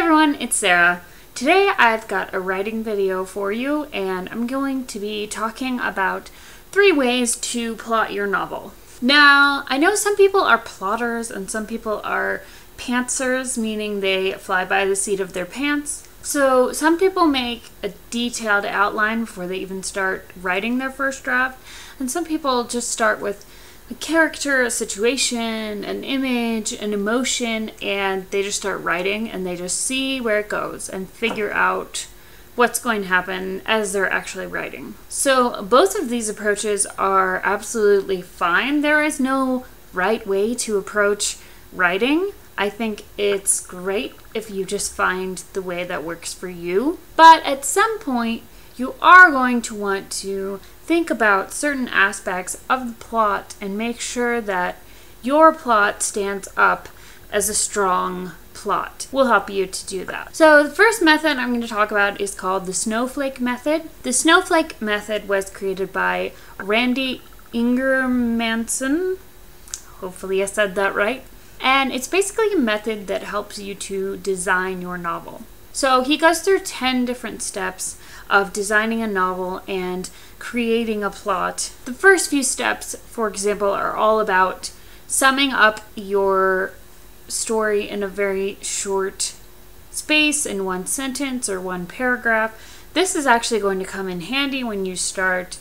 everyone, it's Sarah. Today I've got a writing video for you and I'm going to be talking about 3 ways to plot your novel. Now, I know some people are plotters and some people are pantsers, meaning they fly by the seat of their pants. So some people make a detailed outline before they even start writing their first draft, and some people just start with a character, a situation, an image, an emotion, and they just start writing and they just see where it goes and figure out what's going to happen as they're actually writing. So both of these approaches are absolutely fine. There is no right way to approach writing. I think it's great if you just find the way that works for you. But at some point, you are going to want to think about certain aspects of the plot and make sure that your plot stands up as a strong plot. We'll help you to do that. So the first method I'm going to talk about is called the snowflake method. The snowflake method was created by Randy Ingermanson. Hopefully I said that right. And it's basically a method that helps you to design your novel. So he goes through 10 different steps of designing a novel and creating a plot. The first few steps, for example, are all about summing up your story in a very short space, in one sentence or one paragraph. This is actually going to come in handy when you start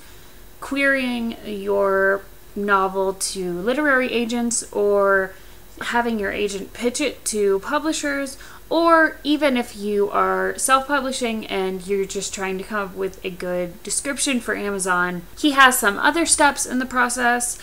querying your novel to literary agents, or having your agent pitch it to publishers, or even if you are self-publishing and you're just trying to come up with a good description for Amazon. He has some other steps in the process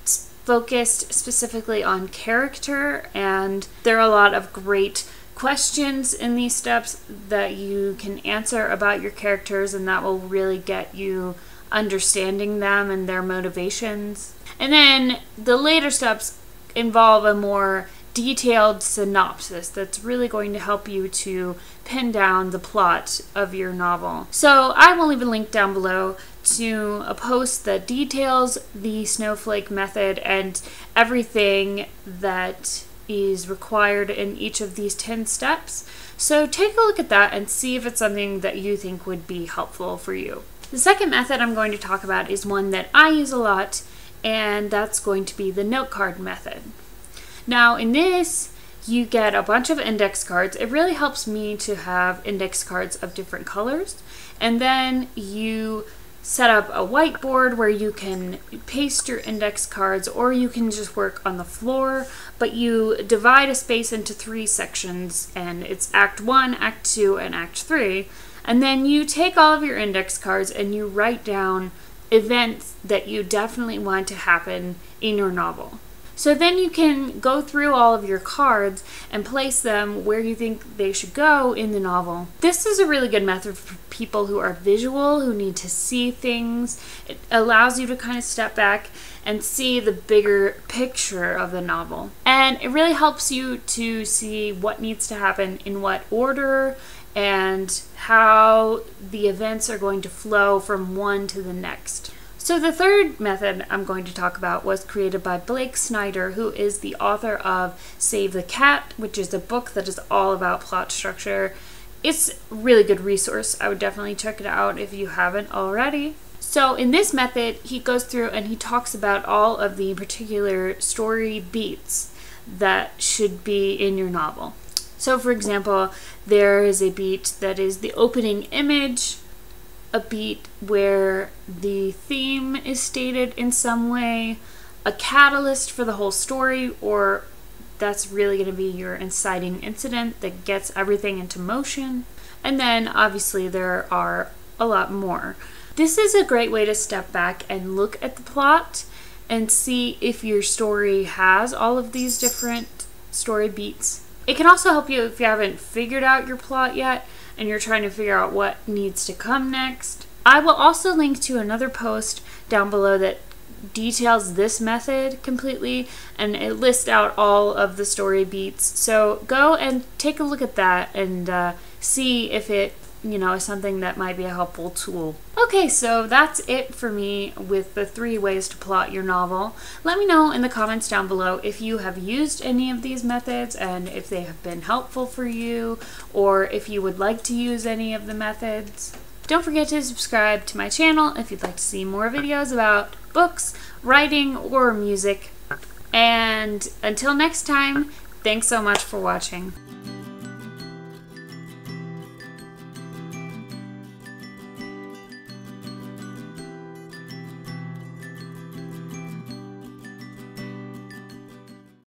focused specifically on character, and there are a lot of great questions in these steps that you can answer about your characters, and that will really get you understanding them and their motivations. And then the later steps involve a more detailed synopsis that's really going to help you to pin down the plot of your novel. So I will leave a link down below to a post that details the snowflake method and everything that is required in each of these 10 steps. So take a look at that and see if it's something that you think would be helpful for you. The second method I'm going to talk about is one that I use a lot, and that's going to be the note card method. Now in this, you get a bunch of index cards. It really helps me to have index cards of different colors, and then you set up a whiteboard where you can paste your index cards, or you can just work on the floor, but you divide a space into 3 sections, and it's Act 1, Act 2, and Act 3, and then you take all of your index cards and you write down events that you definitely want to happen in your novel. So then you can go through all of your cards and place them where you think they should go in the novel. This is a really good method for people who are visual, who need to see things. It allows you to kind of step back and see the bigger picture of the novel. And it really helps you to see what needs to happen in what order and how the events are going to flow from one to the next. So the third method I'm going to talk about was created by Blake Snyder, who is the author of Save the Cat, which is a book that is all about plot structure. It's a really good resource. I would definitely check it out if you haven't already. So in this method, he goes through and he talks about all of the particular story beats that should be in your novel. So for example, there is a beat that is the opening image, a beat where the theme is stated in some way, a catalyst for the whole story, or that's really going to be your inciting incident that gets everything into motion. And then obviously there are a lot more. This is a great way to step back and look at the plot and see if your story has all of these different story beats. It can also help you if you haven't figured out your plot yet and you're trying to figure out what needs to come next. I will also link to another post down below that details this method completely, and it lists out all of the story beats. So go and take a look at that and see if it is something that might be a helpful tool. Okay, so that's it for me with the 3 ways to plot your novel. Let me know in the comments down below if you have used any of these methods and if they have been helpful for you, or if you would like to use any of the methods. Don't forget to subscribe to my channel if you'd like to see more videos about books, writing, or music. And until next time, thanks so much for watching.